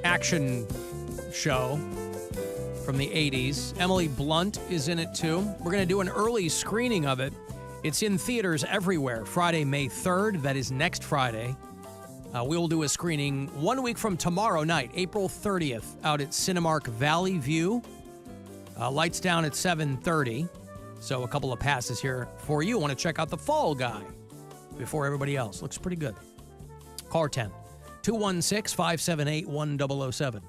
action show from the 80s. Emily Blunt is in it, too. We're going to do an early screening of it. It's in theaters everywhere. Friday, May 3rd. That is next Friday. We will do a screening 1 week from tomorrow night, April 30th, out at Cinemark Valley View. Lights down at 7:30. So a couple of passes here for you. Want to check out The Fall Guy before everybody else. Looks pretty good. Call 10. 216-578-1007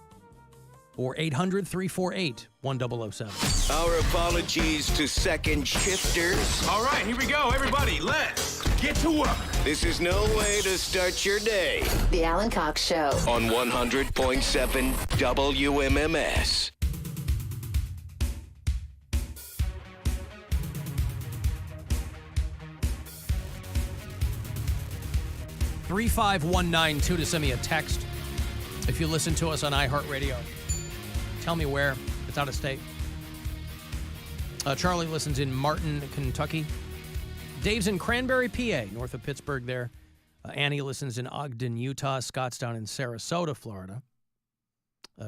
or 800-348-1007. Our apologies to second shifters. All right, here we go, everybody. Let's get to work. This is no way to start your day. The Alan Cox Show. On 100.7 WMMS. 35192 to send me a text. If you listen to us on iHeartRadio, tell me where. It's out of state. Charlie listens in Martin, Kentucky. Dave's in Cranberry, PA, north of Pittsburgh there. Annie listens in Ogden, Utah. Scott's down in Sarasota, Florida.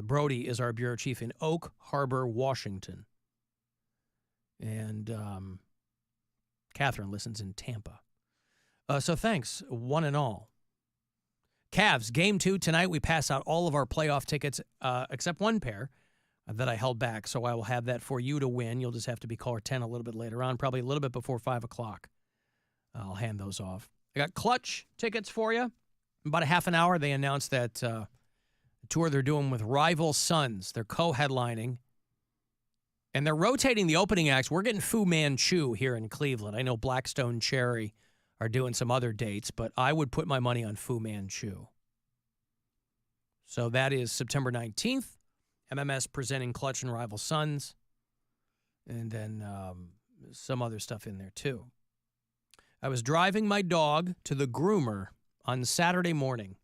Brody is our bureau chief in Oak Harbor, Washington. And Catherine listens in Tampa. So thanks, one and all. Cavs, Game 2 tonight. We pass out all of our playoff tickets except one pair that I held back, so I will have that for you to win. You'll just have to be caller 10 a little bit later on, probably a little bit before 5 o'clock. I'll hand those off. I got Clutch tickets for you. In about a half an hour, they announced that the tour they're doing with Rival Sons. They're co-headlining, and they're rotating the opening acts. We're getting Fu Manchu here in Cleveland. I know Blackstone Cherry are doing some other dates, but I would put my money on Fu Manchu. So that is September 19th. MMS presenting Clutch and Rival Sons. And then some other stuff in there, too. I was driving my dog to the groomer on Saturday morning.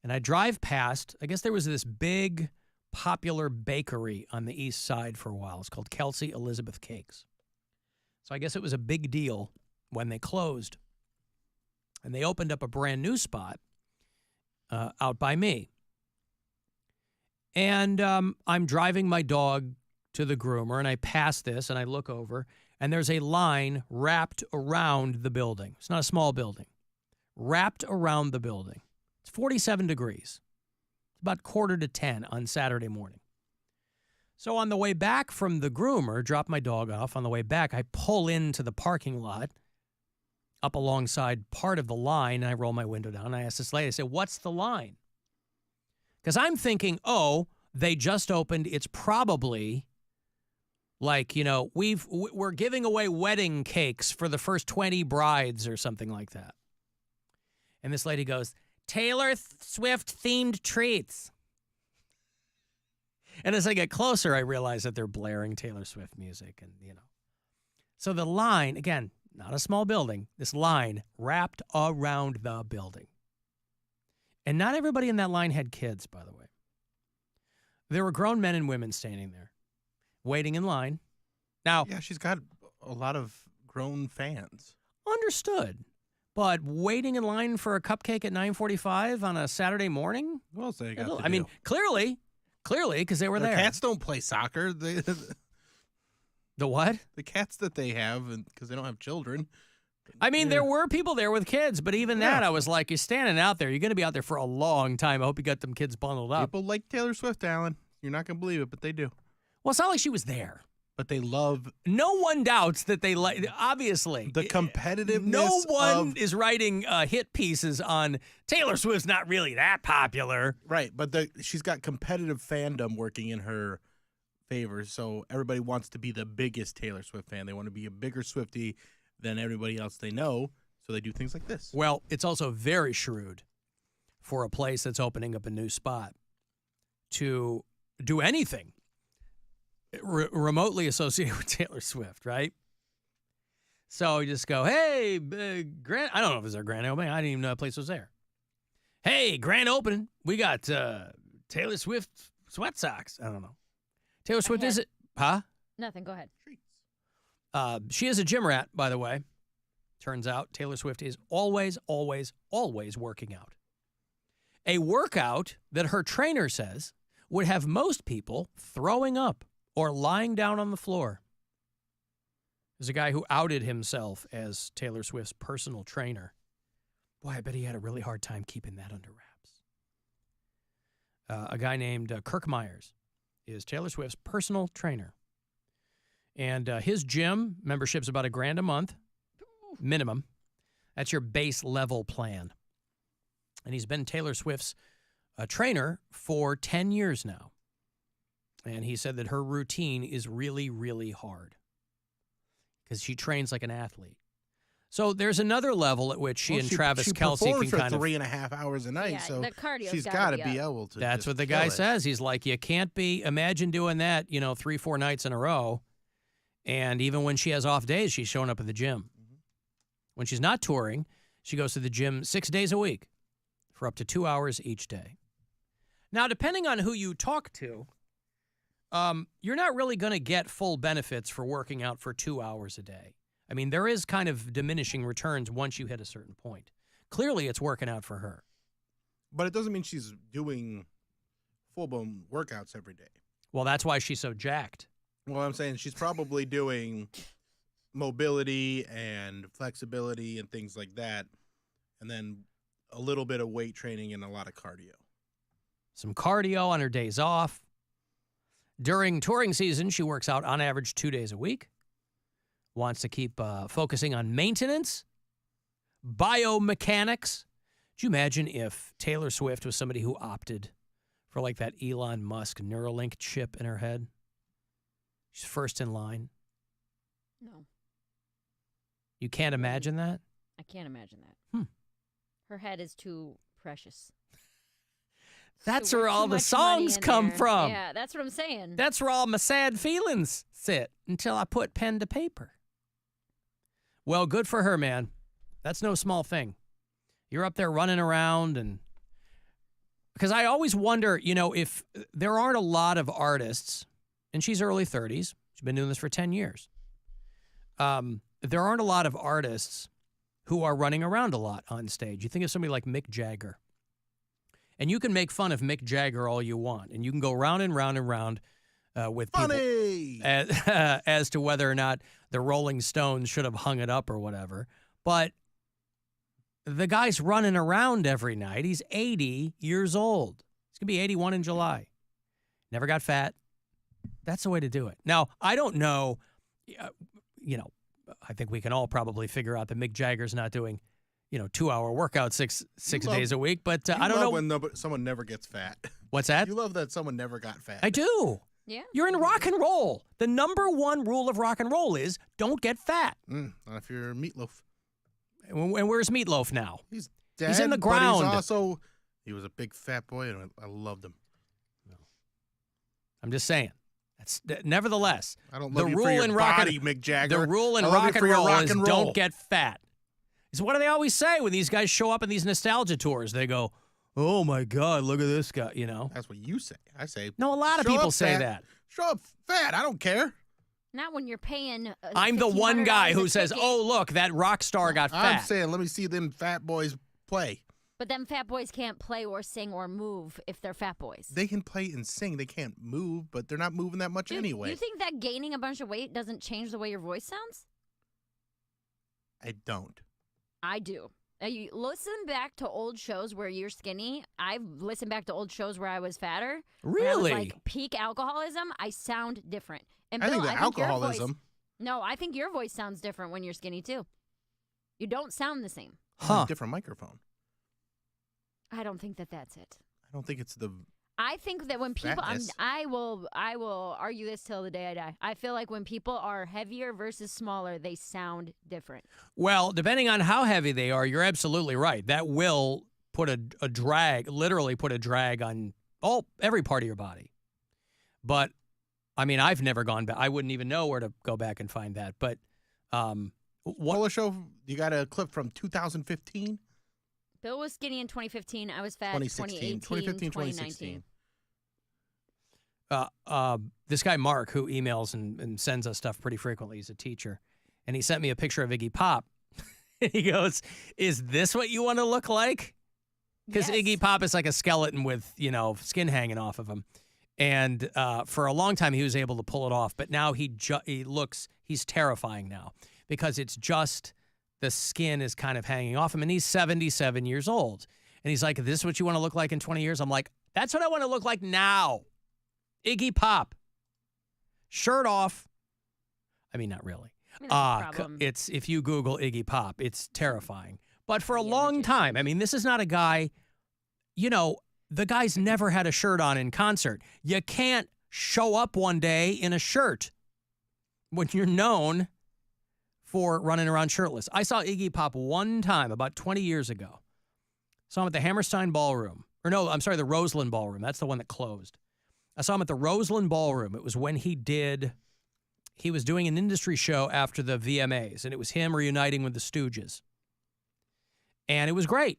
And I drive past, I guess there was this big, popular bakery on the east side for a while. It's called Kelsey Elizabeth Cakes. So I guess it was a big deal when they closed. And they opened up a brand new spot out by me. And I'm driving my dog to the groomer, and I pass this, and I look over, and there's a line wrapped around the building. It's not a small building. Wrapped around the building. It's 47 degrees. It's about 9:45 on Saturday morning. So on the way back from the groomer, drop my dog off. On the way back, I pull into the parking lot up alongside part of the line, and I roll my window down. And I ask this lady, I say, what's the line? Because I'm thinking, oh, they just opened. It's probably like, you know, we're giving away wedding cakes for the first 20 brides or something like that. And this lady goes, Taylor Swift-themed treats. And as I get closer, I realize that they're blaring Taylor Swift music. And, you know. So the line, again, not a small building, this line wrapped around the building. And not everybody in that line had kids, by the way. There were grown men and women standing there, waiting in line. Now, yeah, she's got a lot of grown fans. Understood. But waiting in line for a cupcake at 9:45 on a Saturday morning? What else they got to do? I mean, clearly, because they were there. Cats don't play soccer. The what? The cats that they have, because they don't have children. I mean, there were people there with kids, but even that, I was like, you're standing out there. You're going to be out there for a long time. I hope you got them kids bundled up. People like Taylor Swift, Alan. You're not going to believe it, but they do. Well, it's not like she was there. But they love... No one doubts that they like... Obviously. The competitiveness No one is writing hit pieces on Taylor Swift's not really that popular. Right, but she's got competitive fandom working in her favor, so everybody wants to be the biggest Taylor Swift fan. They want to be a bigger Swiftie than everybody else they know, so they do things like this. Well, it's also very shrewd for a place that's opening up a new spot to do anything remotely associated with Taylor Swift, right? So you just go, hey, grand. I don't know if it's our grand opening. I didn't even know the place was there. Hey, grand opening. We got Taylor Swift sweat socks. I don't know. Taylor Swift is it? Huh? Nothing. Go ahead. She is a gym rat, by the way. Turns out Taylor Swift is always, always, always working out. A workout that her trainer says would have most people throwing up or lying down on the floor. There's a guy who outed himself as Taylor Swift's personal trainer. Boy, I bet he had a really hard time keeping that under wraps. A guy named Kirk Myers is Taylor Swift's personal trainer. And his gym membership's about $1,000 a month, minimum. That's your base level plan. And he's been Taylor Swift's trainer for 10 years now. And he said that her routine is really, really hard because she trains like an athlete. So there's another level at which she and Travis Kelce can kind of 3.5 hours a night. Yeah, so the cardio's she's gotta got to be be up. able to. That's what the guy says. He's like, you can't be, imagine doing that, 3-4 nights in a row. And even when she has off days, she's showing up at the gym. When she's not touring, she goes to the gym 6 days a week for up to 2 hours each day. Now, depending on who you talk to, you're not really going to get full benefits for working out for 2 hours a day. I mean, there is kind of diminishing returns once you hit a certain point. Clearly, it's working out for her. But it doesn't mean she's doing full-blown workouts every day. Well, that's why she's so jacked. Well, I'm saying she's probably doing mobility and flexibility and things like that, and then a little bit of weight training and a lot of cardio. Some cardio on her days off. During touring season, she works out on average 2 days a week. Wants to keep focusing on maintenance, biomechanics. Could you imagine if Taylor Swift was somebody who opted for like that Elon Musk Neuralink chip in her head? She's first in line. No, You can't imagine that? I can't imagine that. Hmm. Her head is too precious. That's So where too all the much money songs in come there. from. Yeah, that's what I'm saying. That's where all my sad feelings sit until I put pen to paper. Well, good for her, man. That's no small thing. You're up there running around and because I always wonder, if there aren't a lot of artists, and she's early 30s. She's been doing this for 10 years. There aren't a lot of artists who are running around a lot on stage. You think of somebody like Mick Jagger. And you can make fun of Mick Jagger all you want. And you can go round and round and round with people as to whether or not the Rolling Stones should have hung it up or whatever. But the guy's running around every night. He's 80 years old. He's going to be 81 in July. Never got fat. That's the way to do it. Now, I don't know, I think we can all probably figure out that Mick Jagger's not doing 2-hour workout six days a week, but I don't know. When someone never gets fat. What's that? You love that someone never got fat. I do. Yeah. You're in rock and roll. The number one rule of rock and roll is don't get fat. Not if you're Meatloaf. And where's Meatloaf now? He's dead. He's in the But ground. he was a big fat boy, and I loved him. I'm just saying. Nevertheless, I don't the love you rule for your in rock body, and, Mick Jagger. The rule in I love rock you and for your roll rock is and roll. don't get fat. It's what do they always say when these guys show up in these nostalgia tours? They go, "Oh my God, look at this guy!" That's what you say. I say No, a lot of show people up say fat. that. Show up fat. I don't care. Not when you're paying. I'm the one guy who $1,500 a says, ticket. "Oh, look, that rock star got I'm fat." saying, let me see them fat boys play. But them fat boys can't play or sing or move if they're fat boys. They can play and sing. They can't move, but they're not moving that much Dude, anyway. You think that gaining a bunch of weight doesn't change the way your voice sounds? I don't. I do. You listen back to old shows where you're skinny. I've listened back to old shows where I was fatter. When I was, Really? like peak alcoholism, I sound different. And I Bill, think the your alcoholism. voice- no, I think your voice sounds different when you're skinny too. You don't sound the same. Huh. Different microphone. I don't think that that's it. I don't think it's the. I think that when people, Fatness. I will argue this till the day I die. I feel like when people are heavier versus smaller, they sound different. Well, depending on how heavy they are, you're absolutely right. That will put a drag, literally put a drag on every part of your body. But, I mean, I've never gone back. I wouldn't even know where to go back and find that. But Polo show, you got a clip from 2015? Bill was skinny in 2015. I was fat 2016. 2018, 2015, 2019. this guy, Mark, who emails and sends us stuff pretty frequently, he's a teacher. And he sent me a picture of Iggy Pop. He goes, "Is this what you want to look like?" Because Yes. Iggy Pop is like a skeleton with, skin hanging off of him. And for a long time, he was able to pull it off. But now he's terrifying now because it's just the skin is kind of hanging off him. And he's 77 years old. And he's like, this is what you want to look like in 20 years? I'm like, that's what I want to look like now. Iggy Pop. Shirt off. I mean, not really. I mean, that's the problem. It's if you Google Iggy Pop, it's terrifying. But for a long time, I mean, this is not a guy, the guy's never had a shirt on in concert. You can't show up one day in a shirt when you're known for running around shirtless. I saw Iggy Pop one time about 20 years ago. Saw him at the Hammerstein Ballroom. Or no, I'm sorry, the Roseland Ballroom. That's the one that closed. I saw him at the Roseland Ballroom. It was when he was doing an industry show after the VMAs, and it was him reuniting with the Stooges. And it was great.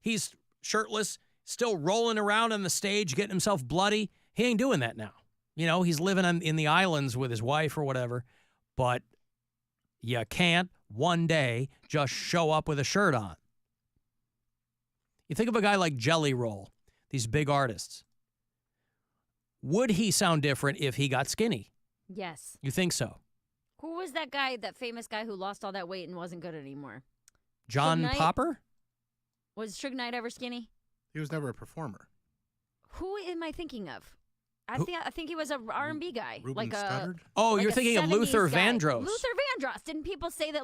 He's shirtless, still rolling around on the stage, getting himself bloody. He ain't doing that now. He's living in the islands with his wife or whatever. But you can't one day just show up with a shirt on. You think of a guy like Jelly Roll, these big artists. Would he sound different if he got skinny? Yes. You think so? Who was that famous guy who lost all that weight and wasn't good anymore? John Suge Knight? Popper? Was Suge Knight ever skinny? He was never a performer. Who am I thinking of? I think he was a R&B guy. Ruben like Studdard? Oh, like you're a thinking of 70s Luther guy. Vandross. Luther Vandross. Didn't people say that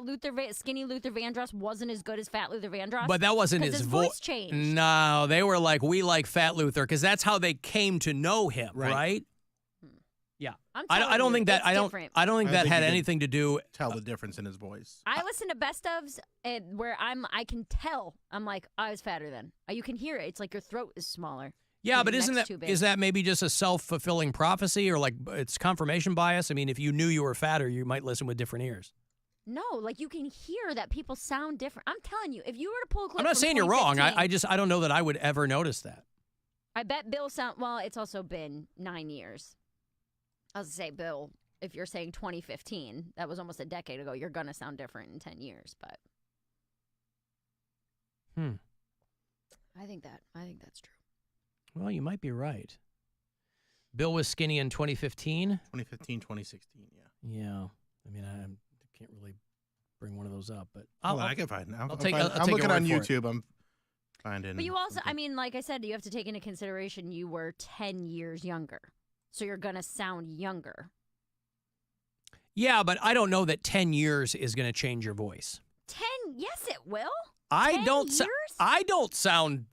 skinny Luther Vandross wasn't as good as fat Luther Vandross? But that wasn't 'Cause his voice changed. No, they were like, we like Fat Luther, because that's how they came to know him, right? Yeah. I don't think that different. I don't think that think had you can anything to do. Tell the difference in his voice. I listen to best ofs where I can tell. I'm like, I was fatter then. You can hear it. It's like your throat is smaller. Yeah, Your but neck's too big. is that maybe just a self-fulfilling prophecy, or like it's confirmation bias? I mean, if you knew you were fatter, you might listen with different ears. No, like you can hear that people sound different. I'm telling you, if you were to pull a clip I'm not from saying you're wrong. 2015, I don't know that I would ever notice that. I bet Bill well, it's also been 9 years. I was going to say, Bill, if you're saying 2015, that was almost a decade ago, you're going to sound different in 10 years, but I think that's true. Well, you might be right. Bill was skinny in 2015? 2015, 2016, yeah. Yeah. I mean, I can't really bring one of those up, but I can find it. I'll I'm take your looking word on for it. YouTube. I'm finding. But you also, something. I mean, like I said, you have to take into consideration you were 10 years younger. So you're going to sound younger. Yeah, but I don't know that 10 years is going to change your voice. 10? Yes, it will. I 10 don't. years? I don't sound.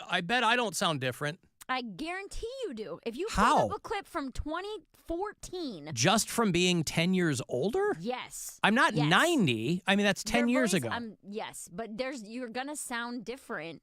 I bet I don't sound different. I guarantee you do. If you How? pull up a clip from 2014. Just from being 10 years older? Yes. I'm not Yes. 90. I mean, that's 10 Your years voice, ago. Yes, but you're going to sound different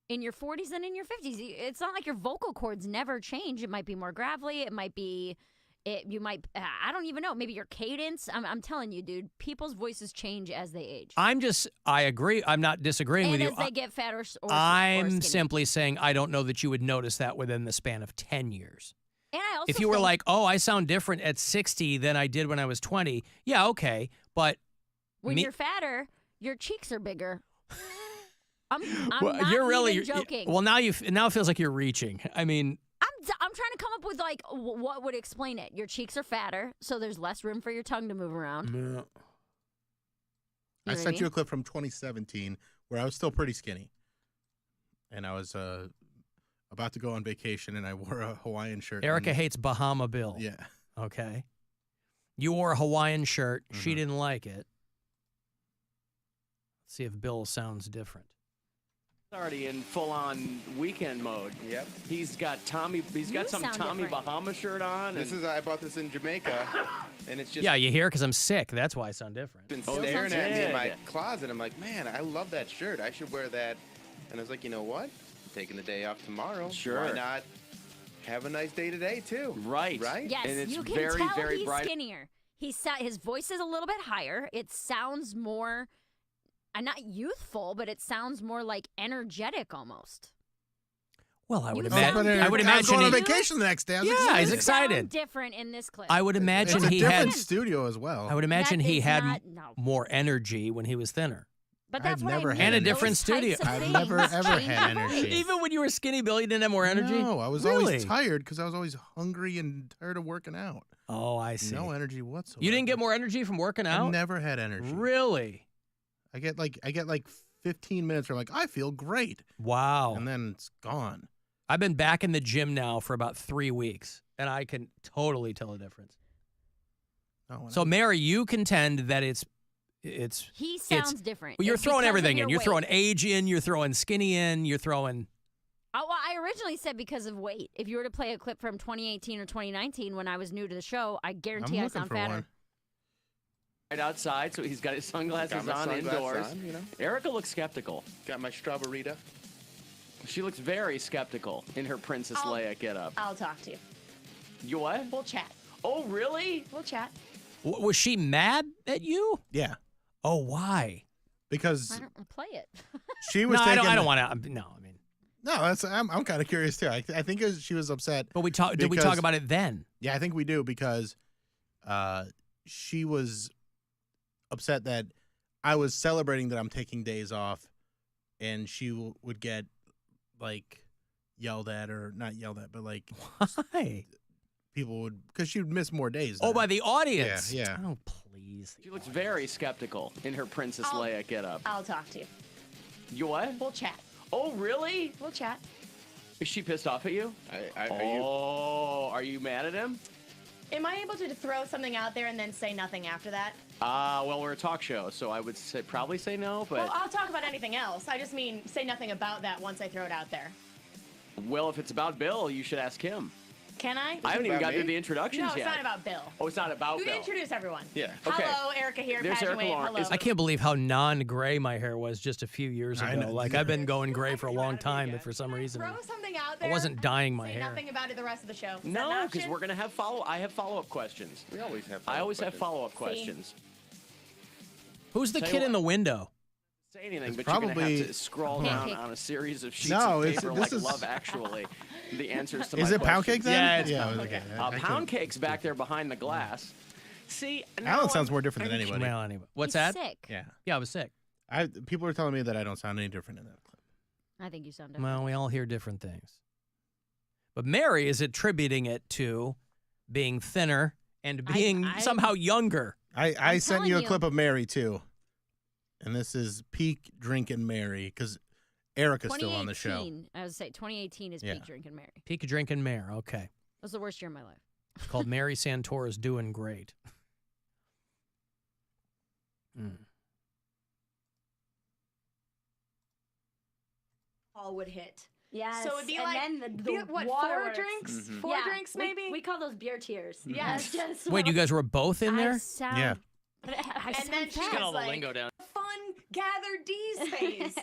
in your 40s than in your 50s. It's not like your vocal cords never change. It might be more gravelly. It might be, you might, I don't even know. Maybe your cadence. I'm telling you, dude, people's voices change as they age. I agree. I'm not disagreeing with and you. as they get fatter or I'm skinny. simply saying I don't know that you would notice that within the span of 10 years. And I also If you were think- like, oh, I sound different at 60 than I did when I was 20, yeah, okay. But when you're fatter, your cheeks are bigger. I'm well, not you're really even joking. Well, now it feels like you're reaching. I mean, I'm trying to come up with like what would explain it. Your cheeks are fatter, so there's less room for your tongue to move around. You know I what sent mean? you a clip from 2017 where I was still pretty skinny, and I was about to go on vacation, and I wore a Hawaiian shirt. Erica and, hates Bahama Bill. Yeah. Okay. You wore a Hawaiian shirt. She didn't like it. Let's see if Bill sounds different. Already in full-on weekend mode. Yep. He's got some sound Tommy different. Bahama shirt on. This is I bought this in Jamaica, and it's just Yeah, you hear? Because I'm sick. That's why I sound different. been Oh, staring sounds at me in my good. closet. I'm like, man, I love that shirt. I should wear that. And I was like, you know what? I'm taking the day off tomorrow. Sure. Why not have a nice day today too? Right. Right. Yes, And it's you can very, tell very he's bright. skinnier. His voice is a little bit higher. It sounds more, not youthful, but it sounds more like energetic almost. Well, I would You imagine. sound I would I was going on imagine. vacation the next day. I was Yeah, excited. he's You excited. sound different in this clip. I would imagine It's a he different had. studio as well. I would imagine That he is had not- no. more energy when he was thinner. But that's I've what never I had mean. And a energy. different Those types studio. of I've things never, ever change had your energy. voice. Even when you were skinny, Bill, you didn't have more energy? No, I was Really? always tired because I was always hungry and tired of working out. Oh, I see. No energy whatsoever. You didn't get more energy from working I out? never had energy. Really? I get like 15 minutes where I'm like, I feel great. Wow. And then it's gone. I've been back in the gym now for about 3 weeks, and I can totally tell the difference. No, and So, Mary, you contend that it's He sounds different. well, you're It's throwing because of everything in. your You're weight. throwing age in. You're throwing skinny in. You're throwing. Oh, well, I originally said because of weight. If you were to play a clip from 2018 or 2019 when I was new to the show, I guarantee I'm I looking sound for fatter. one. Right outside, so he's got his sunglasses Got my on sunglasses indoors. on, you know. Erica looks skeptical. Got my strawberryta. She looks very skeptical in her Princess Leia getup. I'll talk to you. You what? We'll chat. Oh, really? We'll chat. Was she mad at you? Yeah, Oh, why? because I don't play it. she was No, taking. I don't want to. No, I mean, No, I'm kind of curious too. I think she was upset. but we talk. Did we talk Because- about it then? Yeah, I think we do because she was upset that I was celebrating that I'm taking days off, and she would get like yelled at, or not yelled at, but like Why? people would, because she would miss more days. Oh, then. by the audience. Yeah, yeah. Oh, please. She looks very skeptical in her Princess Leia getup. I'll talk to you. You what? We'll chat. Oh, really? We'll chat. Is she pissed off at you? Are you mad at him? Am I able to throw something out there and then say nothing after that? Well, we're a talk show, so I would probably say no, but Well, I'll talk about anything else. I just mean say nothing about that once I throw it out there. well, if it's about Bill, you should ask him. Can I? I haven't even about got me? through the introductions No, it's yet. not about Bill. Oh, it's not about You Bill. introduce everyone. Yeah. Okay. Hello, Erica here. There's Pageant Erica Wade. Lauren. Hello. I can't believe how non-gray my hair was just a few years I ago. know. Like I've been going gray for a long time, but for some Can I reason throw something out there. wasn't dyeing my Say hair. nothing about it the rest of the show. Is that an No, because option? we're gonna have I have follow-up questions. We always have. I always have questions. follow-up See? questions. Who's the Tell you kid in what. the window? Say anything, It's but you're gonna probably- have to scroll down Pancake. on a series of sheets No, of it's- paper this like is- Love Actually. The answers to my Is it pound cake questions. then? Yeah, it's yeah. pound Okay. Pound couldn't- cake's back there behind the glass. See, now Alan sounds I'm- more different than anybody. Well, anyway, what's He's that? sick. Yeah, Yeah, I was sick. people are telling me that I don't sound any different in that clip. I think you sound different. Well, we all hear different things. But Mary is attributing it to being thinner and being I- somehow younger. I sent telling you a you. clip of Mary too, and this is peak drinking Mary because Erica's still on the show. 2018, I would say 2018 is Yeah. peak drinking Mary. Peak drinking mare. Okay. That was the worst year of my life. It's called Mary Santora's Doing Great. All would hit. Yes. So it'd be and like then the what, water 4 drinks? Mhm. 4 drinks maybe? We call those beer tears. Yes. Just Wait, you guys were both in I there? sound, Yeah. I And sound then she's fat. got all the the like, lingo down. fun gather D's phase.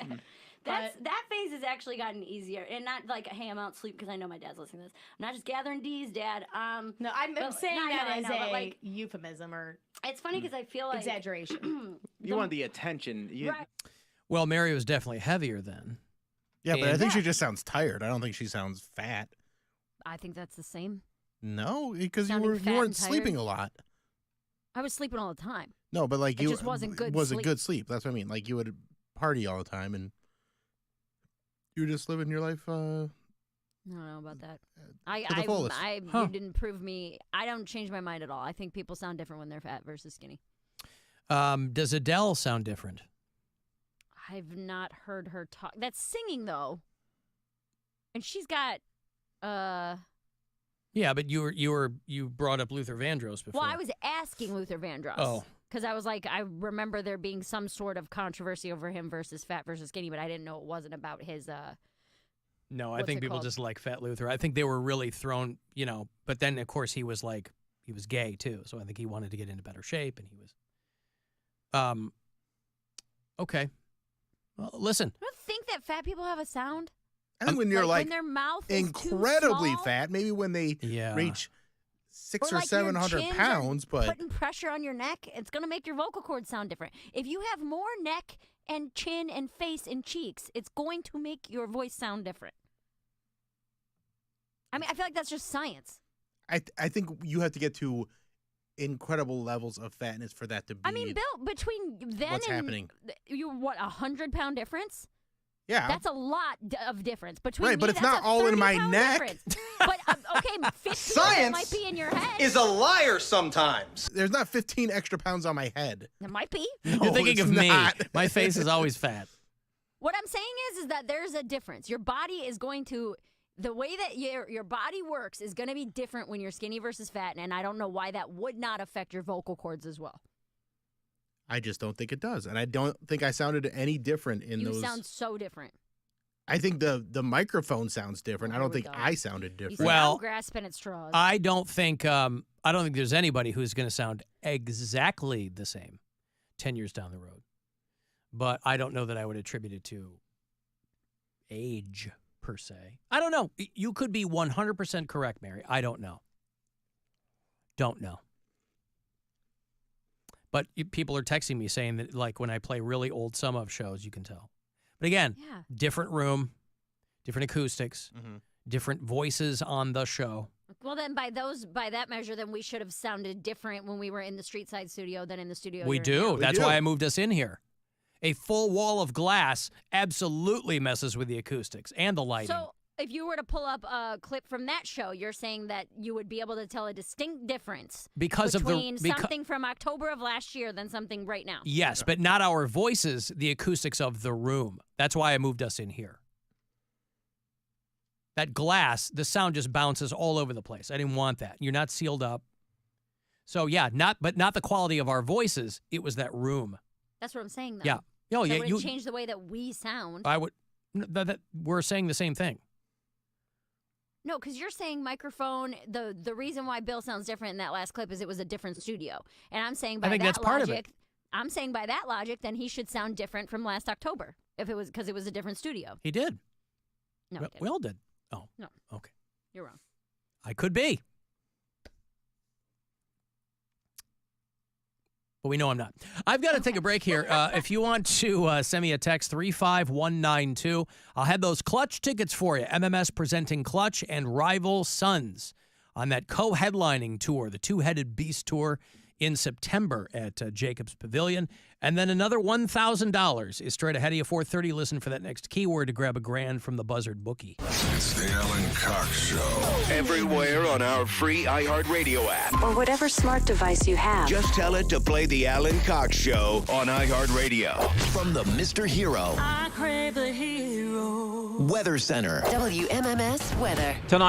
that phase has actually gotten easier, and not like, hey, I'm out sleep because I know my dad's listening to this. I'm not just gathering D's, Dad. No, I'm Well, saying no, I know, that I as know, but, a like, euphemism or It's funny because I feel like exaggeration. You want the attention. Right. Well, Mary was definitely heavier then. Yeah, but I And- think she just sounds tired. I don't think she sounds fat. I think that's the same. No, because you Sounding fat weren't and tired? sleeping a lot. I was sleeping all the time. No, but like It you just wasn't good wasn't sleep. good sleep. That's what I mean. Like you would party all the time, and you were just living your life. I don't know about that. to the fullest. Huh. You didn't prove me. I don't change my mind at all. I think people sound different when they're fat versus skinny. Does Adele sound different? I've not heard her talk. That's singing though, and she's got. Yeah, but you brought up Luther Vandross before. Well, I was asking Luther Vandross. Oh. Because I was like, I remember there being some sort of controversy over him versus fat versus skinny, but I didn't know it wasn't about his. No, I What's think it people called? just like Fat Luther. I think they were really thrown, but then of course he was gay too. So I think he wanted to get into better shape and he was okay. Well, listen. I don't think that fat people have a sound. I think when you're like when their mouth is incredibly too small, fat, maybe when they Yeah. reach 600 or or like your 700 chins are pounds, but putting pressure on your neck, it's going to make your vocal cords sound different. If you have more neck and chin and face and cheeks, it's going to make your voice sound different. I mean, I feel like that's just science. I think you have to get to incredible levels of fatness for that to be. I mean, Bill, between then what's and happening. You, what, 100-pound difference? Yeah. That's a lot of difference. Between Right, but me, it's that's not a all in my 30-pound neck. difference. But, okay, 15 of it might be in your head. Is a liar sometimes. There's not 15 extra pounds on my head. It might be. You're thinking it's of me. not. My face is always fat. What I'm saying is that there's a difference. Your body is going to, the way that your body works is going to be different when you're skinny versus fat, and I don't know why that would not affect your vocal cords as well. I just don't think it does. And I don't think I sounded any different in those. You sound so different. I think the microphone sounds different. I don't think go. I sounded different. Well, I'm grasping at straws. I don't think there's anybody who's going to sound exactly the same 10 years down the road. But I don't know that I would attribute it to age per se. I don't know. You could be 100% correct, Mary. I don't know. Don't know. But people are texting me saying that, like, when I play really old Some Of shows, you can tell. But again, different room, different acoustics, different voices on the show. Well, then by that measure, then we should have sounded different when we were in the street side studio than in the studio. We you're do. in. That's why I moved us in here. A full wall of glass absolutely messes with the acoustics and the lighting. So if you were to pull up a clip from that show, you're saying that you would be able to tell a distinct difference between something from October of last year than something right now. Yes, but not our voices, the acoustics of the room. That's why I moved us in here. That glass, the sound just bounces all over the place. I didn't want that. You're not sealed up. So yeah, not the quality of our voices. It was that room. That's what I'm saying, though. Yeah. Oh, that yeah. would change the way that we sound. I would. We're saying the same thing. No, because you're saying microphone. The reason why Bill sounds different in that last clip is it was a different studio, and I'm saying by I think that that's part of logic, it. I'm saying by that logic, then he should sound different from last October if it was because it was a different studio. He did. No, he didn't. We all did. Oh, no. Okay. You're wrong. I could be. But we know I'm not. I've got to take a break here. If you want to send me a text, 35192. I'll have those Clutch tickets for you. MMS presenting Clutch and Rival Sons on that co-headlining tour, the Two-Headed Beast Tour in September at Jacobs Pavilion. And then another $1,000 is straight ahead of you, 4:30. Listen for that next keyword to grab $1,000 from the Buzzard bookie. It's the Alan Cox Show. Everywhere on our free iHeartRadio app. Or whatever smart device you have. Just tell it to play the Alan Cox Show on iHeartRadio. From the Mr. Hero I crave the hero. Weather Center. WMMS weather. Tonight.